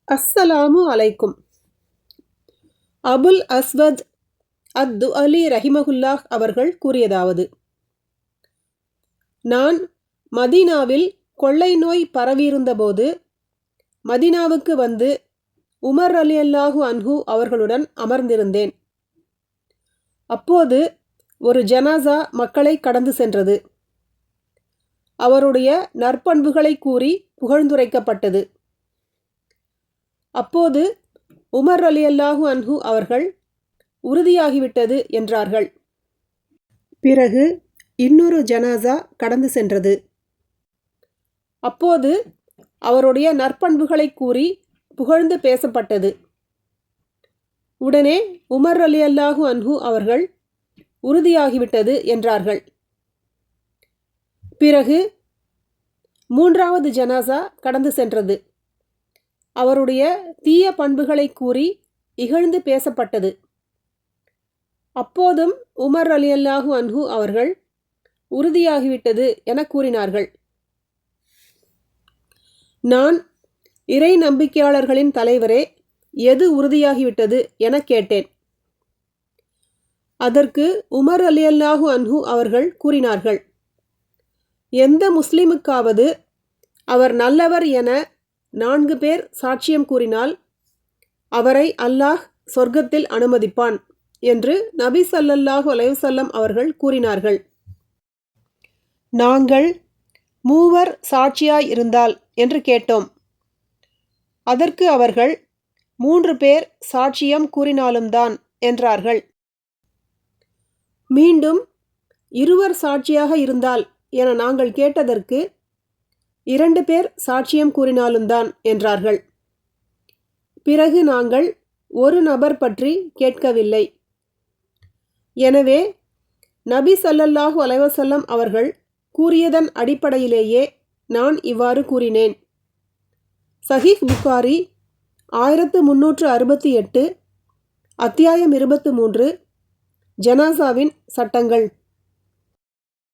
அஸ்ஸலாமு அலைக்கும். அபுல் அஸ்வத் அத்-துஅலி ரஹிமஹுல்லாஹ் அவர்கள் கூறியதாவது: நான் மதீனாவில் கொள்ளை நோய் பரவியிருந்தபோது மதீனாவுக்கு வந்து உமர் ரலியல்லாஹு அன்ஹு அவர்களுடன் அமர்ந்திருந்தேன். அப்போது ஒரு ஜனாசா மக்களை கடந்து சென்றது. அவருடைய நற்பண்புகளை கூறி புகழ்ந்துரைக்கப்பட்டது. அப்போது உமர் ரலியல்லாஹு அன்ஹு அவர்கள் உறுதியாகிவிட்டது என்றார்கள். பிறகு இன்னொரு ஜனாசா கடந்து சென்றது. அப்போது அவருடைய நற்பண்புகளை கூறி புகழ்ந்து பேசப்பட்டது. உடனே உமர் ரலியல்லாஹு அன்ஹு அவர்கள் உறுதியாகிவிட்டது என்றார்கள். பிறகு மூன்றாவது ஜனாசா கடந்து சென்றது. அவருடைய தீய பண்புகளை கூறி இகழ்ந்து பேசப்பட்டது. அப்போதும் உமர் ரலியல்லாஹு அன்ஹு அவர்கள் உறுதியாகிவிட்டது என கூறினார்கள். நான் இறை நம்பிக்கையாளர்களின் தலைவரே, எது உறுதியாகிவிட்டது என கேட்டேன். அதற்கு உமர் ரலியல்லாஹு அன்ஹு அவர்கள் கூறினார்கள்: எந்த முஸ்லிமுக்காவது அவர் நல்லவர் என 4 பேர் சாட்சியம் கூறினால் அவரை அல்லாஹ் சொர்க்கத்தில் அனுமதிப்பான் என்று நபி ஸல்லல்லாஹு அலைஹி வஸல்லம் அவர்கள் கூறினார்கள். நாங்கள் 3 சாட்சியாய் இருந்தால் என்று கேட்டோம். அதற்கு அவர்கள் 3 பேர் சாட்சியம் கூறினாலும்தான் என்றார்கள். மீண்டும் 2 சாட்சியாக இருந்தால் என நாங்கள் கேட்டதற்கு 2 பேர் சாட்சியம் கூறினாலும்தான் என்றார்கள். பிறகு நாங்கள் ஒரு நபர் பற்றி கேட்கவில்லை. எனவே நபி ஸல்லல்லாஹு அலைஹி வஸல்லம் அவர்கள் கூறியதன் அடிப்படையிலேயே நான் இவ்வாறு கூறினேன். சஹீஹ் புகாரி 1368, அத்தியாயம் 23, ஜனாசாவின் சட்டங்கள்.